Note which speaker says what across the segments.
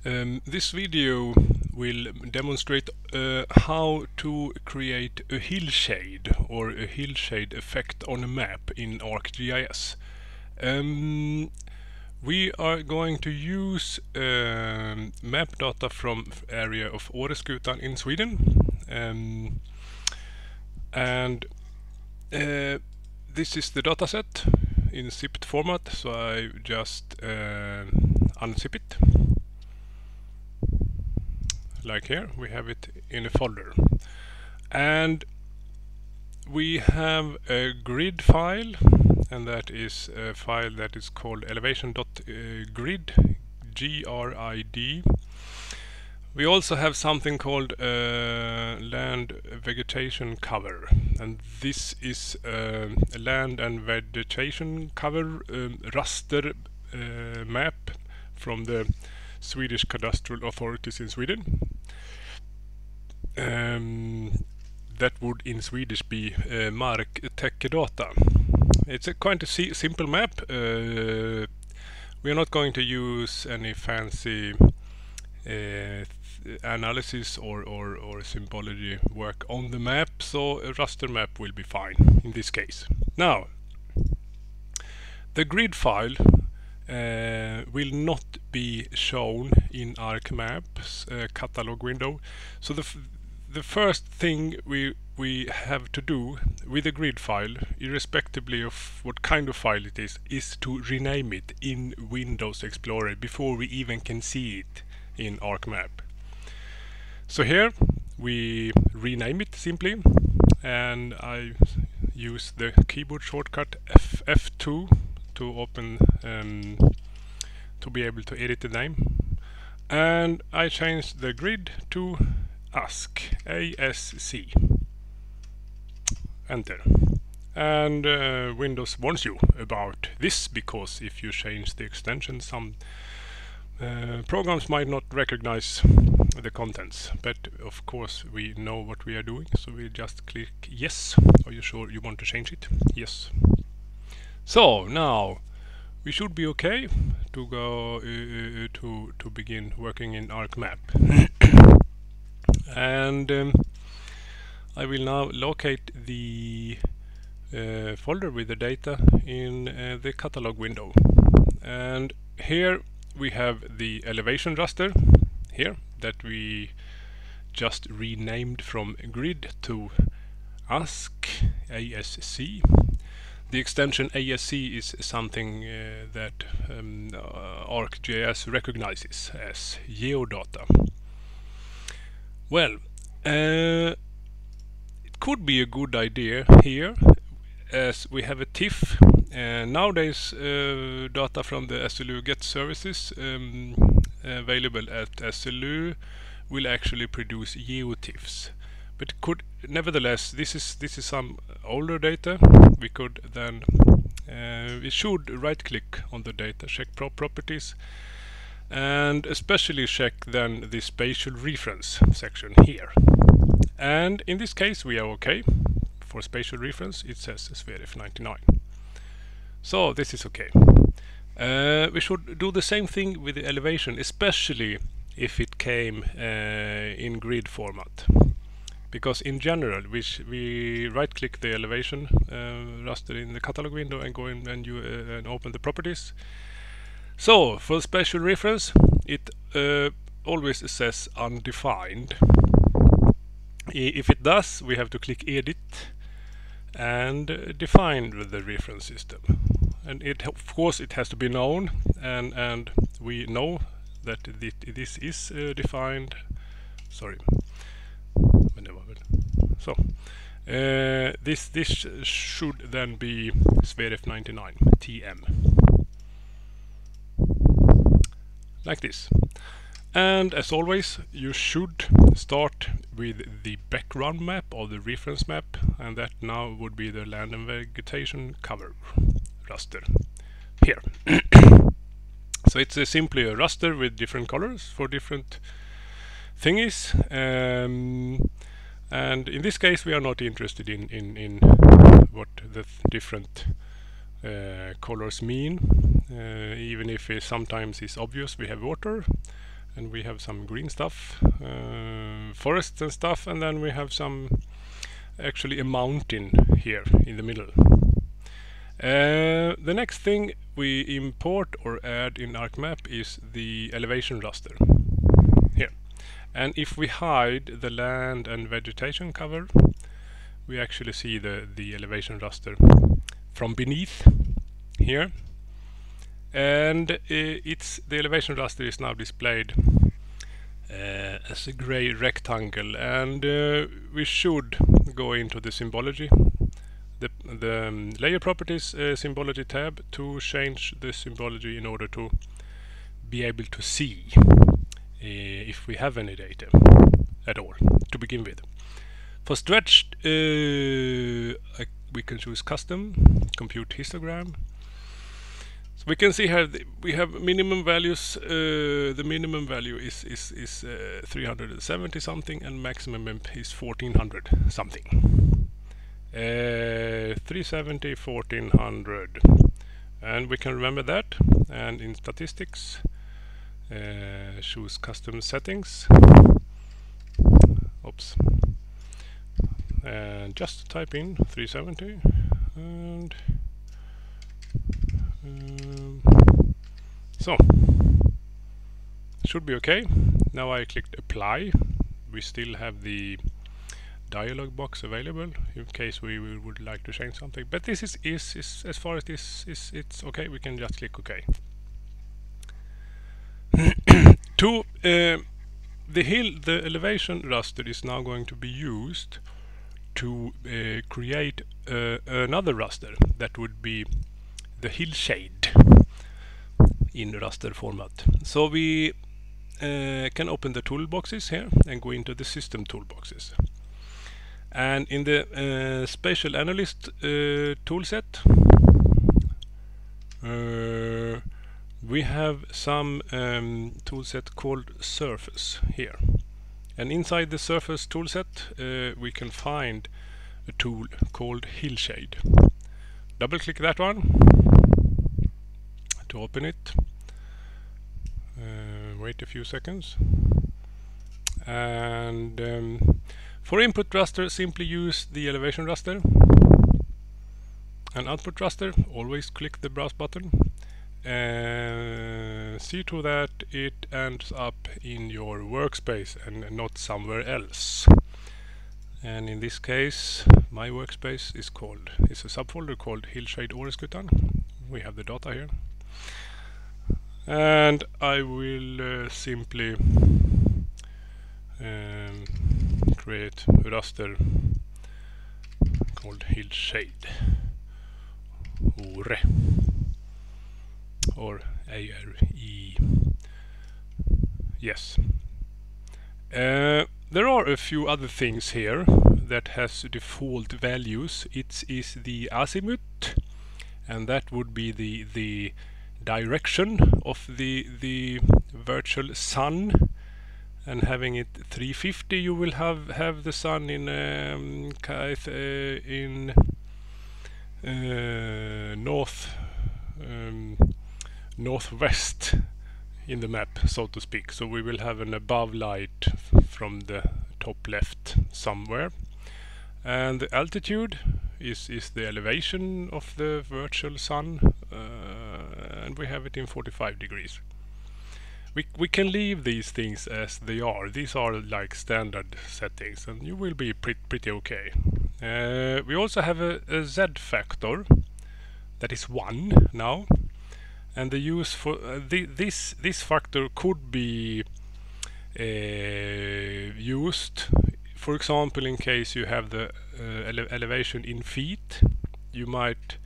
Speaker 1: This video will demonstrate how to create a hillshade or a hillshade effect on a map in ArcGIS. We are going to use map data from area of Åreskutan in Sweden, and this is the dataset in zipped format, so I just unzip it. Like here, we have it in a folder, and we have a grid file, and that is a file that is called elevation.grid, GRID. We also have something called land vegetation cover, and this is a land and vegetation cover raster map from the Swedish cadastral authorities in Sweden. That would in Swedish be marktäckedata. It's a quite a simple map. We are not going to use any fancy analysis or symbology work on the map, so a raster map will be fine in this case. Now, the grid file will not be shown in ArcMap's catalog window. So the first thing we have to do with the grid file, irrespectively of what kind of file it is to rename it in Windows Explorer before we even can see it in ArcMap. So here we rename it simply, and I use the keyboard shortcut F2 to open to be able to edit the name, and I changed the grid to ASC. Enter. And Windows warns you about this, because if you change the extension, some programs might not recognize the contents. But of course we know what we are doing, so we just click yes. Are you sure you want to change it? Yes. So now we should be okay to go to begin working in ArcMap. And I will now locate the folder with the data in the catalog window. And here we have the elevation raster here that we just renamed from grid to ASC. The extension ASC is something that ArcGIS recognizes as geodata. Well, it could be a good idea here, as we have a TIFF. Nowadays data from the SLU GET services available at SLU will actually produce GeoTIFFs. But could nevertheless, this is some older data. We could then we should right click on the data, check properties, and especially check then the spatial reference section here. And in this case we are okay. For spatial reference it says SVRF 99. So this is okay. We should do the same thing with the elevation, especially if it came in grid format. Because in general, we right-click the elevation raster in the catalog window and go in and open the properties. So for special reference, it always says undefined. If it does, we have to click edit and define the reference system. And of course it has to be known, and we know that this is defined. Sorry. So this should then be SVRF 99 TM, like this. And as always, you should start with the background map or the reference map, and that now would be the land and vegetation cover raster here. So it's simply a raster with different colors for different thingies. And in this case we are not interested in what the different colors mean, even if it sometimes is obvious. We have water, and we have some green stuff, forests and stuff, and then we have some actually a mountain here in the middle. The next thing we import or add in ArcMap is the elevation raster here. And if we hide the land and vegetation cover, we actually see the elevation raster from beneath here. And the elevation raster is now displayed as a gray rectangle, and we should go into the symbology, the layer properties symbology tab, to change the symbology in order to be able to see if we have any data at all to begin with. For stretched, we can choose custom, compute histogram. So we can see here we have minimum values. The minimum value is 370 something, and maximum is 1400 something. 370, 1400, and we can remember that. And in statistics, choose custom settings. Oops. And just type in 370 and so should be okay. Now I clicked apply. We still have the dialog box available in case we would like to change something, but this is as far as this is, it's okay. We can just click OK. To the elevation raster is now going to be used to create another raster that would be the Hillshade in raster format. So we can open the toolboxes here and go into the system toolboxes. And in the spatial analyst toolset, we have some toolset called Surface here. And inside the Surface toolset, we can find a tool called Hillshade. Double click that one to open it. Wait a few seconds. And for input raster, simply use the elevation raster. And output raster, always click the browse button. See to that it ends up in your workspace and not somewhere else. And in this case, my workspace is a subfolder called Hillshade Åreskutan. We have the data here. And I will simply create a raster called Hillshade Åre, or ARE. Yes. There are a few other things here that has default values. It is the azimuth, and that would be the direction of the virtual sun. And having it 350, you will have the sun in northwest in the map, so to speak. So we will have an above light from the top left somewhere. And the altitude is the elevation of the virtual sun, and we have it in 45 degrees. We can leave these things as they are. These are like standard settings, and you will be pretty okay. We also have a Z factor that is 1 now, and the use for this factor could be used, for example, in case you have the elevation in feet. You might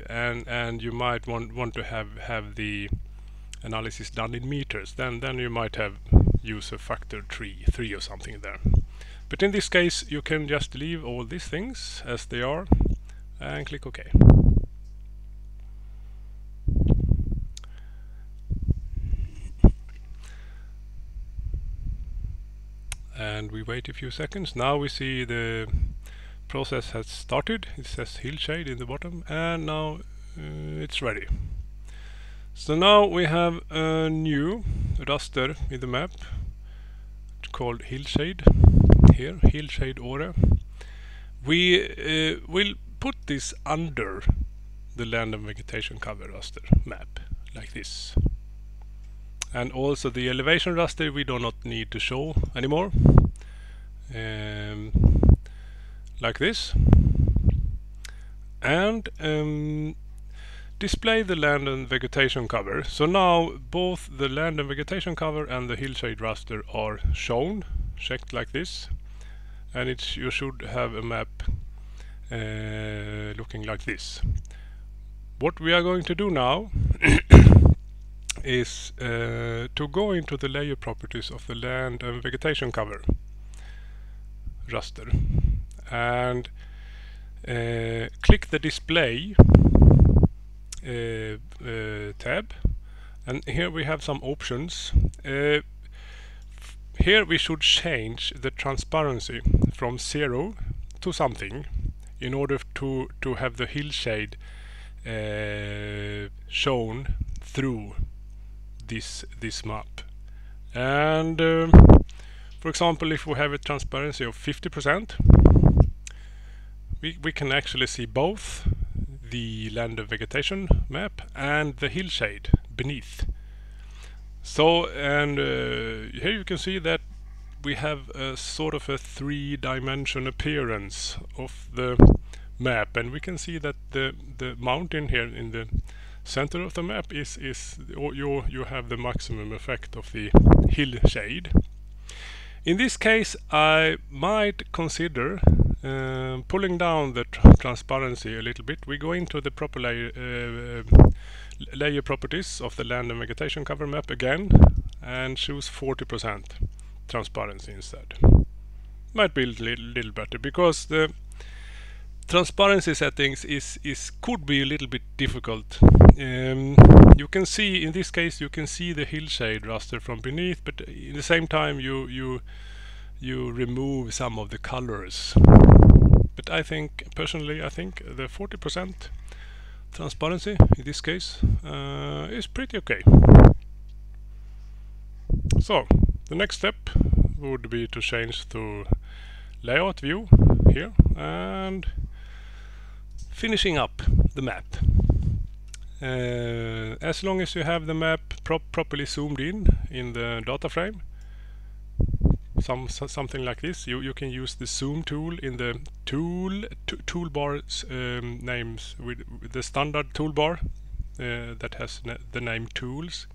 Speaker 1: and you might want to have the analysis done in meters. Then you might have use a factor 3 or something there. But in this case, you can just leave all these things as they are and click OK. And we wait a few seconds. Now we see the process has started. It says Hillshade in the bottom, and now it's ready. So now we have a new raster in the map called Hillshade. Here, Hillshade Åre. We will put this under the land and vegetation cover raster map, like this. And also the elevation raster we do not need to show anymore. Like this. And display the land and vegetation cover. So now both the land and vegetation cover and the hillshade raster are shown, checked like this. And you should have a map looking like this. What we are going to do now is to go into the layer properties of the land and vegetation cover raster and click the display tab, and here we have some options. Here we should change the transparency from 0 to something in order to have the hillshade shown through this map. And for example, if we have a transparency of 50%, we can actually see both the land and vegetation map and the hillshade beneath. So, and here you can see that we have a sort of a 3-dimension appearance of the map, and we can see that the mountain here in the center of the map is you have the maximum effect of the hillshade. In this case, I might consider pulling down the transparency a little bit. We go into the proper layer properties of the land and vegetation cover map again and choose 40% transparency instead. Might be a little better, because the transparency settings could be a little bit difficult. You can see, in this case, you can see the hillshade raster from beneath, but in the same time you remove some of the colors. But I think, personally, I think the 40% transparency in this case is pretty okay. So the next step would be to change to layout view here and finishing up the map. As long as you have the map properly zoomed in the data frame, something like this, you can use the zoom tool in the toolbar names with the standard toolbar that has the name tools,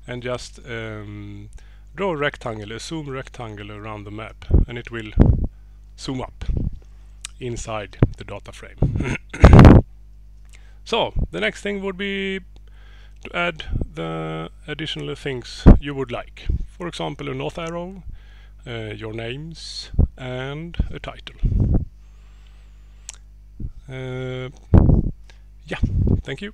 Speaker 1: and just draw a rectangle, a zoom rectangle around the map, and it will zoom up inside the data frame. So the next thing would be to add the additional things you would like. For example, a north arrow, your names, and a title. Yeah, thank you.